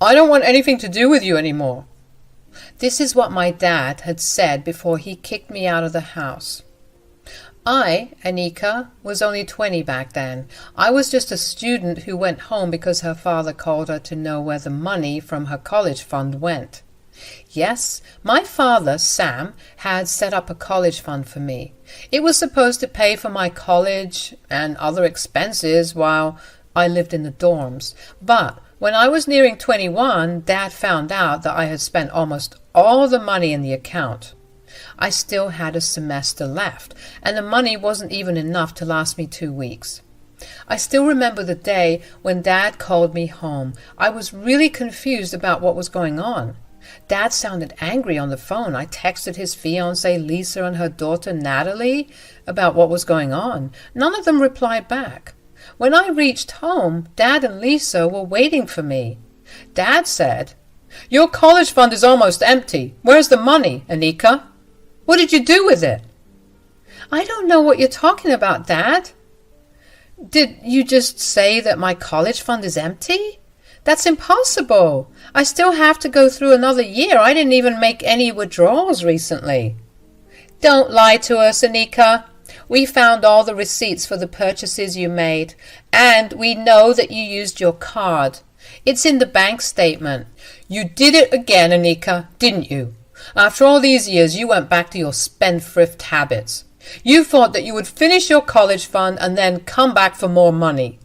I don't want anything to do with you anymore. This is what my dad had said before he kicked me out of the house. I, Annika, was only 20 back then. I was just a student who went home because her father called her to know where the money from her college fund went. Yes, my father, Sam, had set up a college fund for me. It was supposed to pay for my college and other expenses while I lived in the dorms. But when I was nearing 21, Dad found out that I had spent almost all the money in the account. I still had a semester left, and the money wasn't even enough to last me 2 weeks. I still remember the day when Dad called me home. I was really confused about what was going on. Dad sounded angry on the phone. I texted his fiancée Lisa and her daughter Natalie about what was going on. None of them replied back. When I reached home, Dad and Lisa were waiting for me. Dad said, "Your college fund is almost empty. Where's the money, Annika? What did you do with it?" "I don't know what you're talking about, Dad." "Did you just say that my college fund is empty? That's impossible. I still have to go through another year. I didn't even make any withdrawals recently." "Don't lie to us, Annika. We found all the receipts for the purchases you made, and we know that you used your card. It's in the bank statement." "You did it again, Annika, didn't you? After all these years, you went back to your spendthrift habits. You thought that you would finish your college fund and then come back for more money."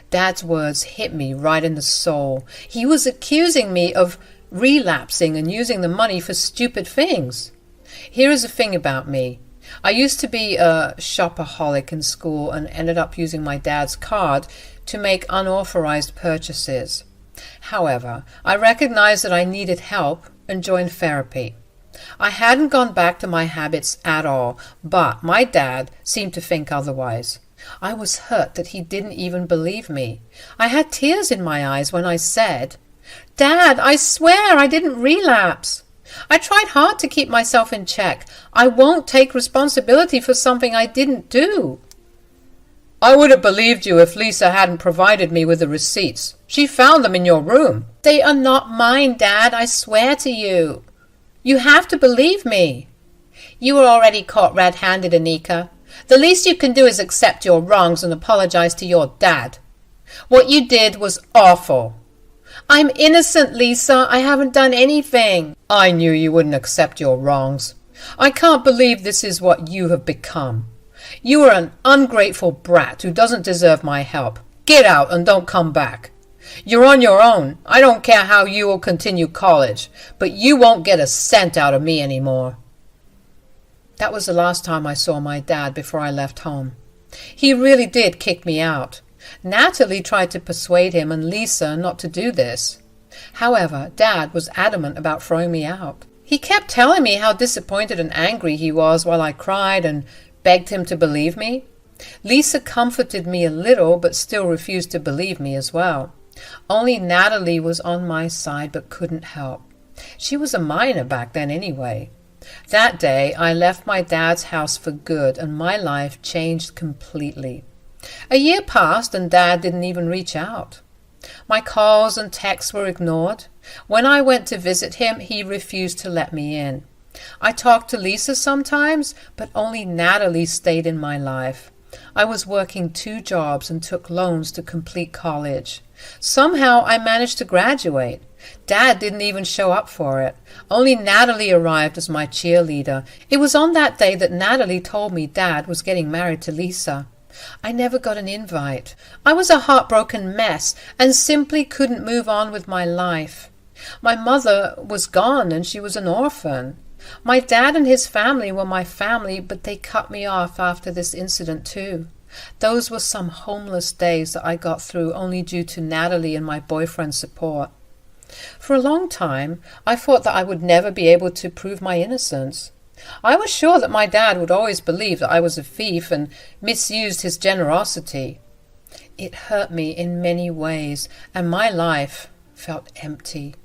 Dad's words hit me right in the soul. He was accusing me of relapsing and using the money for stupid things. Here is the thing about me. I used to be a shopaholic in school and ended up using my dad's card to make unauthorized purchases. However, I recognized that I needed help and joined therapy. I hadn't gone back to my habits at all, but my dad seemed to think otherwise. I was hurt that he didn't even believe me. I had tears in my eyes when I said, "Dad, I swear I didn't relapse. I tried hard to keep myself in check. I won't take responsibility for something I didn't do." "I would have believed you if Lisa hadn't provided me with the receipts. She found them in your room." "They are not mine, Dad, I swear to you. You have to believe me." "You were already caught red-handed, Annika. The least you can do is accept your wrongs and apologize to your dad. What you did was awful." "I'm innocent, Lisa. I haven't done anything." "I knew you wouldn't accept your wrongs. I can't believe this is what you have become. You are an ungrateful brat who doesn't deserve my help. Get out and don't come back. You're on your own. I don't care how you will continue college, but you won't get a cent out of me anymore." That was the last time I saw my dad before I left home. He really did kick me out. Natalie tried to persuade him and Lisa not to do this. However, Dad was adamant about throwing me out. He kept telling me how disappointed and angry he was while I cried and begged him to believe me. Lisa comforted me a little but still refused to believe me as well. Only Natalie was on my side but couldn't help. She was a minor back then anyway. That day I left my dad's house for good and my life changed completely. A year passed and Dad didn't even reach out. My calls and texts were ignored. When I went to visit him, he refused to let me in. I talked to Lisa sometimes, but only Natalie stayed in my life. I was working 2 jobs and took loans to complete college. Somehow I managed to graduate. Dad didn't even show up for it. Only Natalie arrived as my cheerleader. It was on that day that Natalie told me Dad was getting married to Lisa. I never got an invite. I was a heartbroken mess and simply couldn't move on with my life. My mother was gone and she was an orphan. My dad and his family were my family, but they cut me off after this incident too. Those were some homeless days that I got through only due to Natalie and my boyfriend's support. For a long time, I thought that I would never be able to prove my innocence. I was sure that my dad would always believe that I was a thief and misused his generosity. It hurt me in many ways, and my life felt empty.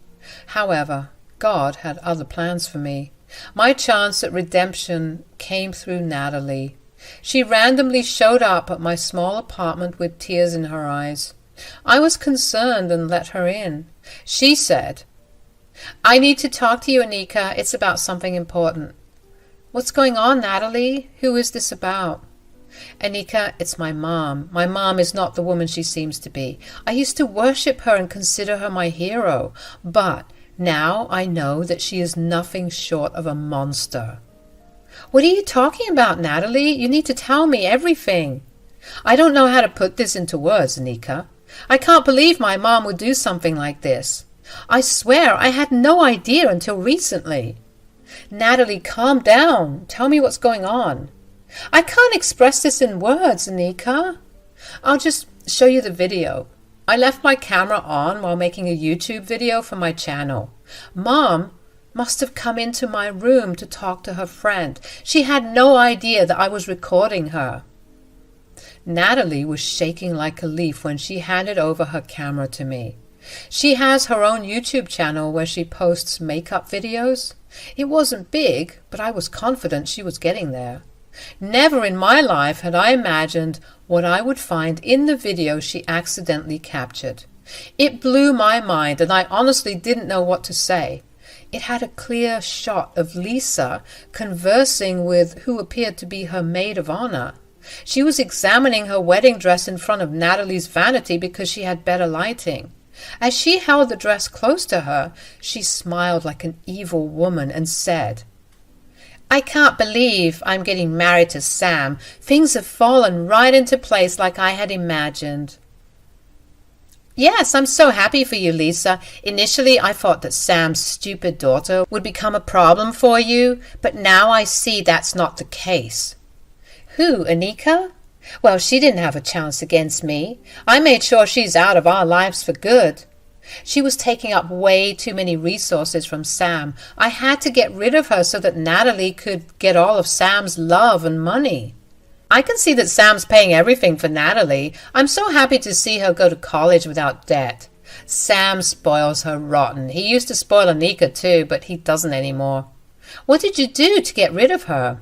However, God had other plans for me. My chance at redemption came through Natalie. She randomly showed up at my small apartment with tears in her eyes. I was concerned and let her in. She said, "I need to talk to you, Annika. It's about something important." "What's going on, Natalie? Who is this about?" "Annika, it's my mom. My mom is not the woman she seems to be. I used to worship her and consider her my hero, but now I know that she is nothing short of a monster." "What are you talking about, Natalie? You need to tell me everything." "I don't know how to put this into words, Annika. I can't believe my mom would do something like this. I swear I had no idea until recently." "Natalie, calm down. Tell me what's going on." "I can't express this in words, Annika." "I'll just show you the video. I left my camera on while making a YouTube video for my channel. Mom must have come into my room to talk to her friend. She had no idea that I was recording her." Natalie was shaking like a leaf when she handed over her camera to me. She has her own YouTube channel where she posts makeup videos. It wasn't big, but I was confident she was getting there. Never in my life had I imagined what I would find in the video she accidentally captured. It blew my mind, and I honestly didn't know what to say. It had a clear shot of Lisa conversing with who appeared to be her maid of honor. She was examining her wedding dress in front of Natalie's vanity because she had better lighting. As she held the dress close to her, she smiled like an evil woman and said, "I can't believe I'm getting married to Sam. Things have fallen right into place like I had imagined." "Yes, I'm so happy for you, Lisa. Initially, I thought that Sam's stupid daughter would become a problem for you, but now I see that's not the case." "Who, Annika?" "Well, she didn't have a chance against me. I made sure she's out of our lives for good. She was taking up way too many resources from Sam. I had to get rid of her so that Natalie could get all of Sam's love and money. I can see that Sam's paying everything for Natalie. I'm so happy to see her go to college without debt. Sam spoils her rotten. He used to spoil Annika too, but he doesn't anymore." "What did you do to get rid of her?"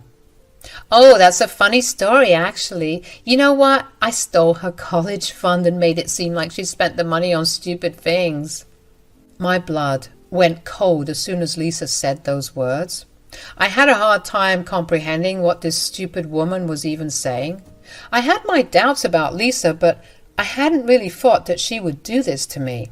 "Oh, that's a funny story, actually. You know what? I stole her college fund and made it seem like she spent the money on stupid things." My blood went cold as soon as Lisa said those words. I had a hard time comprehending what this stupid woman was even saying. I had my doubts about Lisa, but I hadn't really thought that she would do this to me.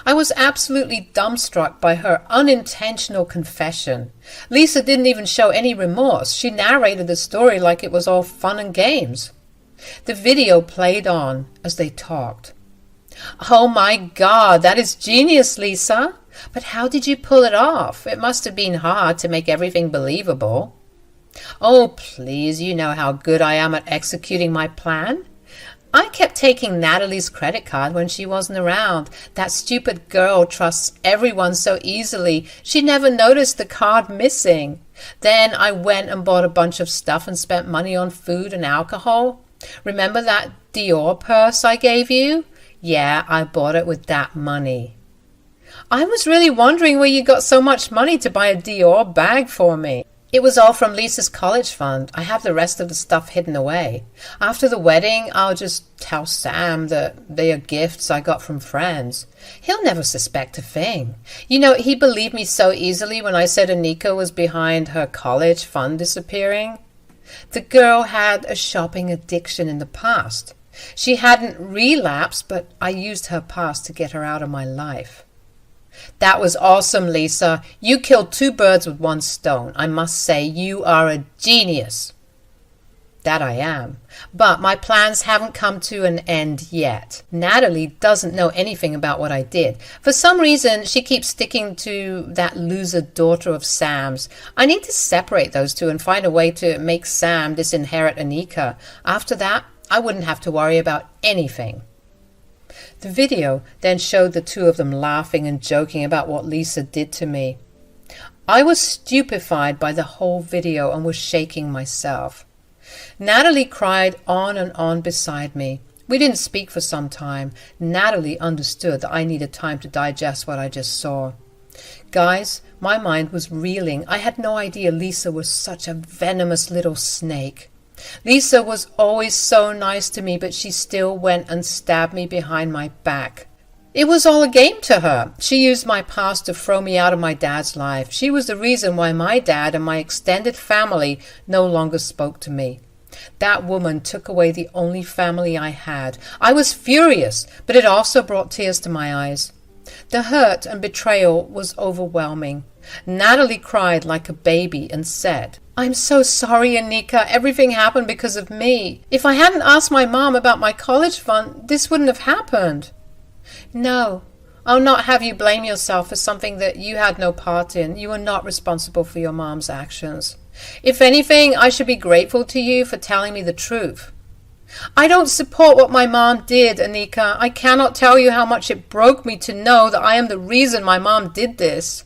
I was absolutely dumbstruck by her unintentional confession. Lisa didn't even show any remorse. She narrated the story like it was all fun and games. The video played on as they talked. "Oh my God, that is genius, Lisa. But how did you pull it off? It must have been hard to make everything believable." "Oh, please, you know how good I am at executing my plan. I kept taking Natalie's credit card when she wasn't around. That stupid girl trusts everyone so easily. She never noticed the card missing. Then I went and bought a bunch of stuff and spent money on food and alcohol. Remember that Dior purse I gave you? Yeah, I bought it with that money." "I was really wondering where you got so much money to buy a Dior bag for me." "It was all from Lisa's college fund. I have the rest of the stuff hidden away. After the wedding, I'll just tell Sam that they are gifts I got from friends. He'll never suspect a thing. You know, he believed me so easily when I said Annika was behind her college fund disappearing. The girl had a shopping addiction in the past. She hadn't relapsed, but I used her past to get her out of my life." "That was awesome, Lisa. You killed 2 birds with 1 stone. I must say, you are a genius." "That I am. But my plans haven't come to an end yet. Natalie doesn't know anything about what I did. For some reason, she keeps sticking to that loser daughter of Sam's. I need to separate those two and find a way to make Sam disinherit Annika. After that, I wouldn't have to worry about anything." The video then showed the two of them laughing and joking about what Lisa did to me. I was stupefied by the whole video and was shaking myself. Natalie cried on and on beside me. We didn't speak for some time. Natalie understood that I needed time to digest what I just saw. Guys, my mind was reeling. I had no idea Lisa was such a venomous little snake. Lisa was always so nice to me, but she still went and stabbed me behind my back. It was all a game to her. She used my past to throw me out of my dad's life. She was the reason why my dad and my extended family no longer spoke to me. That woman took away the only family I had. I was furious, but it also brought tears to my eyes. The hurt and betrayal was overwhelming. Natalie cried like a baby and said, "I'm so sorry, Annika. Everything happened because of me. If I hadn't asked my mom about my college fund, this wouldn't have happened." "No, I'll not have you blame yourself for something that you had no part in. You are not responsible for your mom's actions. If anything, I should be grateful to you for telling me the truth." "I don't support what my mom did, Annika. I cannot tell you how much it broke me to know that I am the reason my mom did this."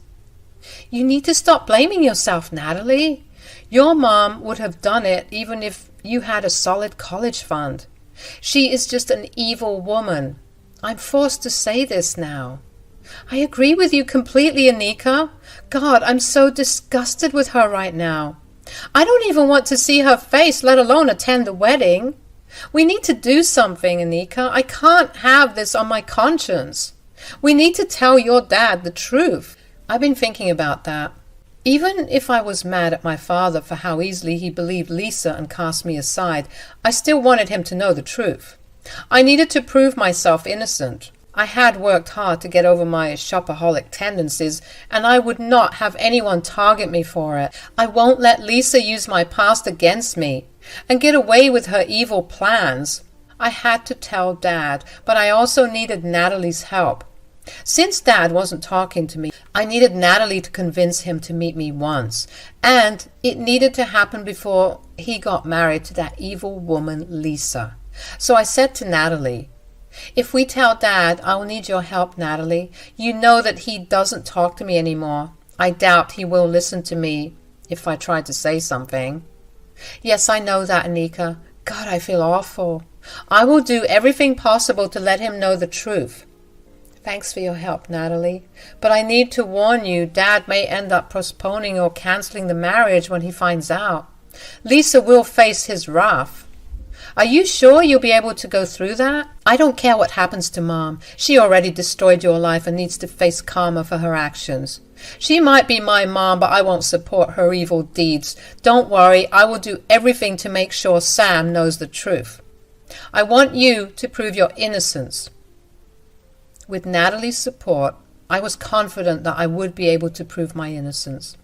"You need to stop blaming yourself, Natalie. Your mom would have done it even if you had a solid college fund. She is just an evil woman. I'm forced to say this now." "I agree with you completely, Annika. God, I'm so disgusted with her right now. I don't even want to see her face, let alone attend the wedding. We need to do something, Annika. I can't have this on my conscience. We need to tell your dad the truth." I've been thinking about that. Even if I was mad at my father for how easily he believed Lisa and cast me aside, I still wanted him to know the truth. I needed to prove myself innocent. I had worked hard to get over my shopaholic tendencies, and I would not have anyone target me for it. I won't let Lisa use my past against me and get away with her evil plans. I had to tell Dad, but I also needed Natalie's help. Since Dad wasn't talking to me, I needed Natalie to convince him to meet me once, and it needed to happen before he got married to that evil woman Lisa. So I said to Natalie, "If we tell Dad, I will need your help, Natalie. You know that he doesn't talk to me anymore. I doubt he will listen to me if I try to say something." "Yes, I know that, Annika. God, I feel awful. I will do everything possible to let him know the truth." "Thanks for your help, Natalie. But I need to warn you, Dad may end up postponing or canceling the marriage when he finds out. Lisa will face his wrath. Are you sure you'll be able to go through that? I don't care what happens to Mom. She already destroyed your life and needs to face karma for her actions. She might be my mom, but I won't support her evil deeds. Don't worry, I will do everything to make sure Sam knows the truth. I want you to prove your innocence." With Natalie's support, I was confident that I would be able to prove my innocence.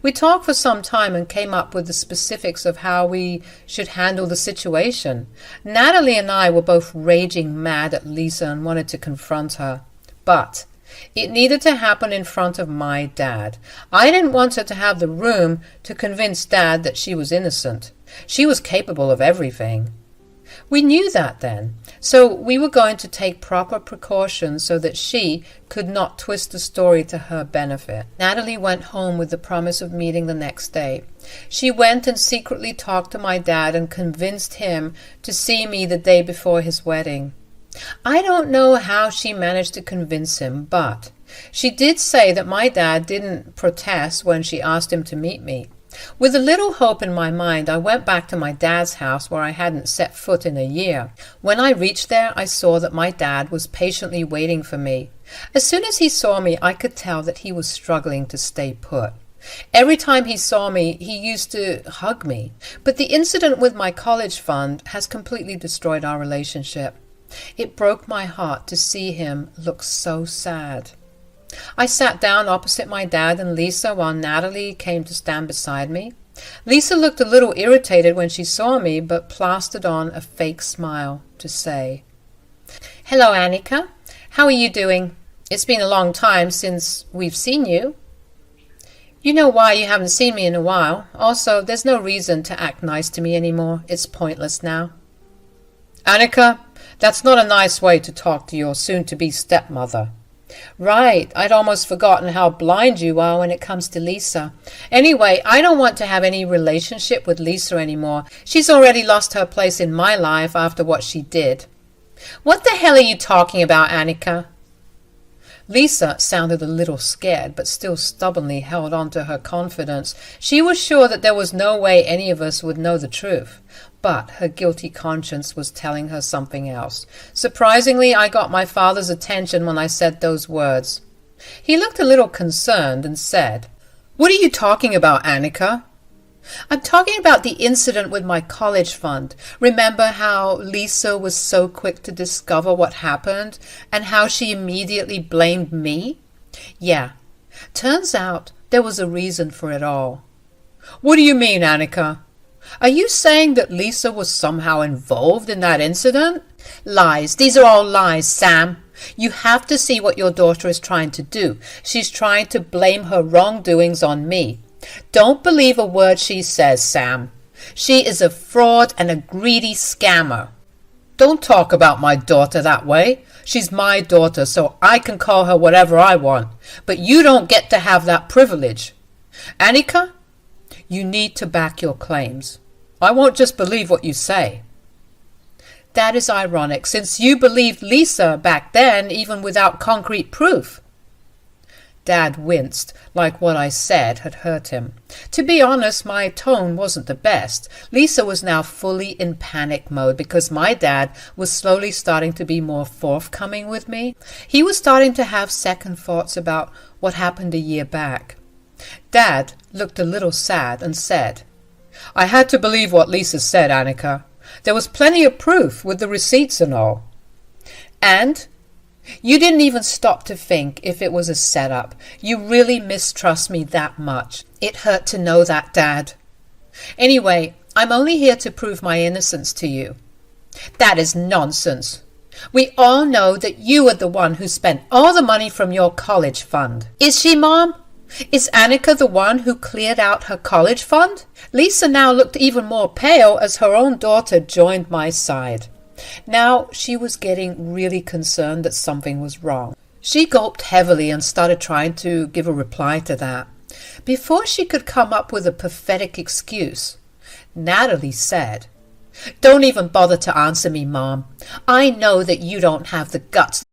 We talked for some time and came up with the specifics of how we should handle the situation. Natalie and I were both raging mad at Lisa and wanted to confront her. But it needed to happen in front of my dad. I didn't want her to have the room to convince Dad that she was innocent. She was capable of everything. We knew that then, so we were going to take proper precautions so that she could not twist the story to her benefit. Natalie went home with the promise of meeting the next day. She went and secretly talked to my dad and convinced him to see me the day before his wedding. I don't know how she managed to convince him, but she did say that my dad didn't protest when she asked him to meet me. With a little hope in my mind, I went back to my dad's house where I hadn't set foot in a year. When I reached there, I saw that my dad was patiently waiting for me. As soon as he saw me, I could tell that he was struggling to stay put. Every time he saw me, he used to hug me. But the incident with my college fund has completely destroyed our relationship. It broke my heart to see him look so sad. I sat down opposite my dad and Lisa while Natalie came to stand beside me. Lisa looked a little irritated when she saw me, but plastered on a fake smile to say, "Hello, Annika. How are you doing? It's been a long time since we've seen you. You know why you haven't seen me in a while. Also, there's no reason to act nice to me anymore. It's pointless now." "Annika, that's not a nice way to talk to your soon-to-be stepmother." "Right, I'd almost forgotten how blind you are when it comes to Lisa. Anyway, I don't want to have any relationship with Lisa anymore. She's already lost her place in my life after what she did." "What the hell are you talking about, Annika?" Lisa sounded a little scared, but still stubbornly held on to her confidence. She was sure that there was no way any of us would know the truth. But her guilty conscience was telling her something else. Surprisingly, I got my father's attention when I said those words. He looked a little concerned and said, "What are you talking about, Annika?" "I'm talking about the incident with my college fund. Remember how Lisa was so quick to discover what happened and how she immediately blamed me? Yeah, turns out there was a reason for it all." "What do you mean, Annika? Are you saying that Lisa was somehow involved in that incident?" "Lies. These are all lies, Sam. You have to see what your daughter is trying to do. She's trying to blame her wrongdoings on me. Don't believe a word she says, Sam. She is a fraud and a greedy scammer." "Don't talk about my daughter that way. She's my daughter, so I can call her whatever I want. But you don't get to have that privilege. Annika, you need to back your claims. I won't just believe what you say." "That is ironic, since you believed Lisa back then, even without concrete proof." Dad winced, like what I said had hurt him. To be honest, my tone wasn't the best. Lisa was now fully in panic mode because my dad was slowly starting to be more forthcoming with me. He was starting to have second thoughts about what happened a year back. Dad looked a little sad and said, "I had to believe what Lisa said, Annika. There was plenty of proof with the receipts and all." "And you didn't even stop to think if it was a setup. You really mistrust me that much. It hurt to know that, Dad. Anyway, I'm only here to prove my innocence to you." "That is nonsense. We all know that you are the one who spent all the money from your college fund." "Is she, Mom? Is Annika the one who cleared out her college fund?" Lisa now looked even more pale as her own daughter joined my side. Now she was getting really concerned that something was wrong. She gulped heavily and started trying to give a reply to that. Before she could come up with a pathetic excuse, Natalie said, "Don't even bother to answer me, Mom. I know that you don't have the guts."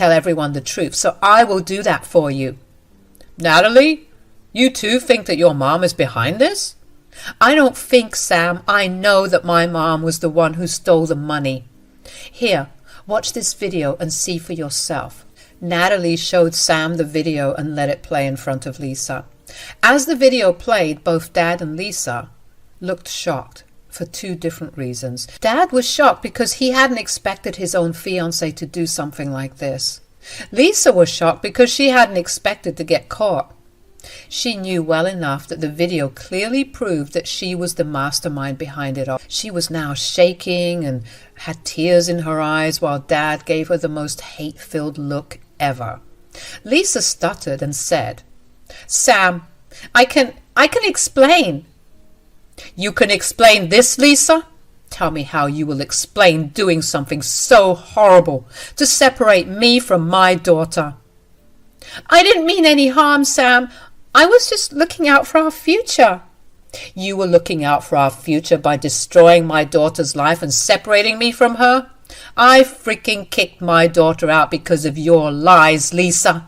tell everyone the truth, so I will do that for you." "Natalie, you too think that your mom is behind this?" "I don't think, Sam. I know that my mom was the one who stole the money. Here, watch this video and see for yourself." Natalie showed Sam the video and let it play in front of Lisa. As the video played, both Dad and Lisa looked shocked for two different reasons. Dad was shocked because he hadn't expected his own fiancée to do something like this. Lisa was shocked because she hadn't expected to get caught. She knew well enough that the video clearly proved that she was the mastermind behind it all. She was now shaking and had tears in her eyes while Dad gave her the most hate-filled look ever. Lisa stuttered and said, "Sam, I can explain." "You can explain this, Lisa? Tell me how you will explain doing something so horrible to separate me from my daughter." "I didn't mean any harm, Sam. I was just looking out for our future." "You were looking out for our future by destroying my daughter's life and separating me from her? I freaking kicked my daughter out because of your lies, Lisa.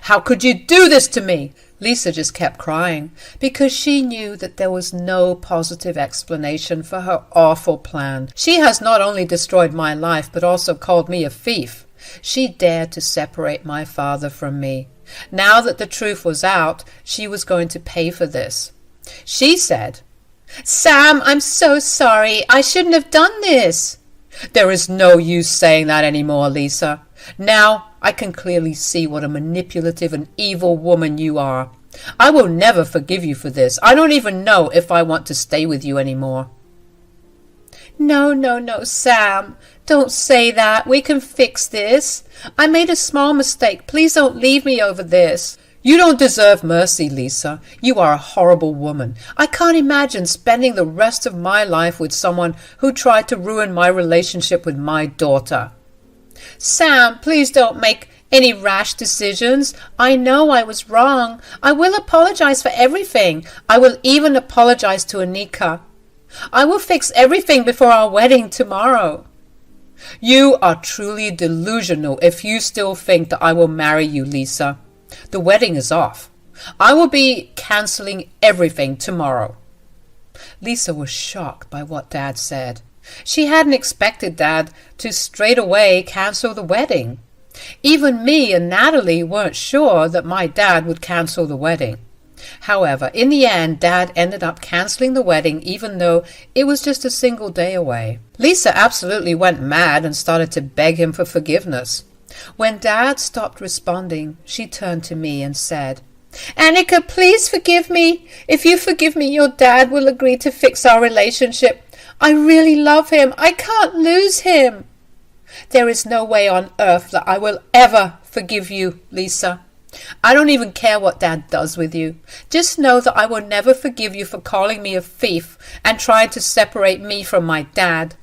How could you do this to me?" Lisa just kept crying because she knew that there was no positive explanation for her awful plan. "She has not only destroyed my life but also called me a thief. She dared to separate my father from me. Now that the truth was out, she was going to pay for this. She said, 'Sam, I'm so sorry. I shouldn't have done this.'" "There is no use saying that anymore, Lisa. Now I can clearly see what a manipulative and evil woman you are. I will never forgive you for this. I don't even know if I want to stay with you anymore." No, Sam. Don't say that. We can fix this. I made a small mistake. Please don't leave me over this." "You don't deserve mercy, Lisa. You are a horrible woman. I can't imagine spending the rest of my life with someone who tried to ruin my relationship with my daughter." "Sam, please don't make any rash decisions. I know I was wrong. I will apologize for everything. I will even apologize to Annika. I will fix everything before our wedding tomorrow." "You are truly delusional if you still think that I will marry you, Lisa. The wedding is off. I will be cancelling everything tomorrow." Lisa was shocked by what Dad said. She hadn't expected Dad to straight away cancel the wedding. Even me and Natalie weren't sure that my dad would cancel the wedding. However, in the end, Dad ended up cancelling the wedding even though it was just a single day away. Lisa absolutely went mad and started to beg him for forgiveness. When Dad stopped responding, she turned to me and said, "Annika, please forgive me. If you forgive me, your dad will agree to fix our relationship. I really love him. I can't lose him." "There is no way on earth that I will ever forgive you, Lisa. I don't even care what Dad does with you. Just know that I will never forgive you for calling me a thief and trying to separate me from my dad."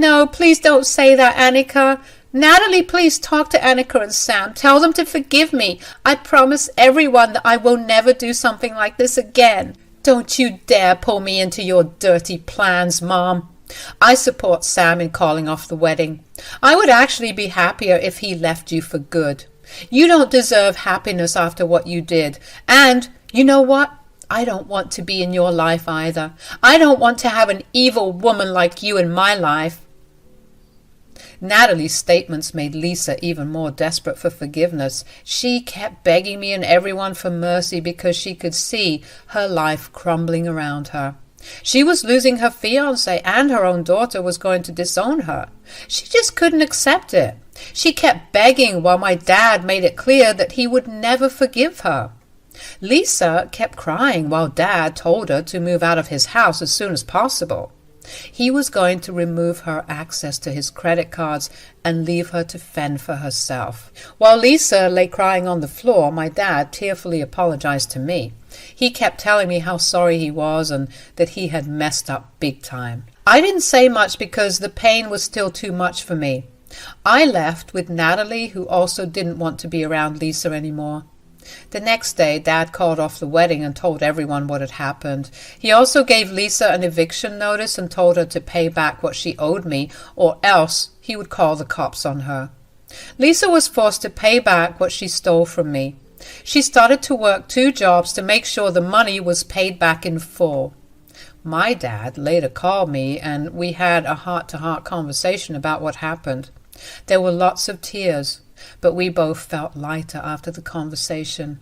no, please don't say that, Annika. Natalie, please talk to Annika and Sam. Tell them to forgive me. I promise everyone that I will never do something like this again. Don't you dare pull me into your dirty plans, Mom. I support Sam in calling off the wedding. I would actually be happier if he left you for good. You don't deserve happiness after what you did. And you know what? I don't want to be in your life either. I don't want to have an evil woman like you in my life. Natalie's statements made Lisa even more desperate for forgiveness. She kept begging me and everyone for mercy because she could see her life crumbling around her. She was losing her fiancé and her own daughter was going to disown her. She just couldn't accept it. She kept begging while my dad made it clear that he would never forgive her. Lisa kept crying while Dad told her to move out of his house as soon as possible. He was going to remove her access to his credit cards and leave her to fend for herself. While Lisa lay crying on the floor, my dad tearfully apologized to me. He kept telling me how sorry he was and that he had messed up big time. I didn't say much because the pain was still too much for me. I left with Natalie, who also didn't want to be around Lisa anymore. The next day, Dad called off the wedding and told everyone what had happened. He also gave Lisa an eviction notice and told her to pay back what she owed me, or else he would call the cops on her. Lisa was forced to pay back what she stole from me. She started to work 2 jobs to make sure the money was paid back in full. My dad later called me and we had a heart-to-heart conversation about what happened. There were lots of tears, but we both felt lighter after the conversation.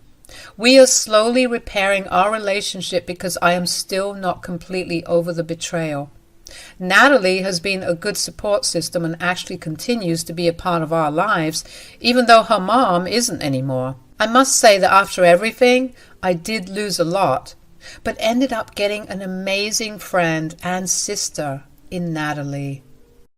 We are slowly repairing our relationship because I am still not completely over the betrayal. Natalie has been a good support system and actually continues to be a part of our lives, even though her mom isn't anymore. I must say that after everything, I did lose a lot, but ended up getting an amazing friend and sister in Natalie.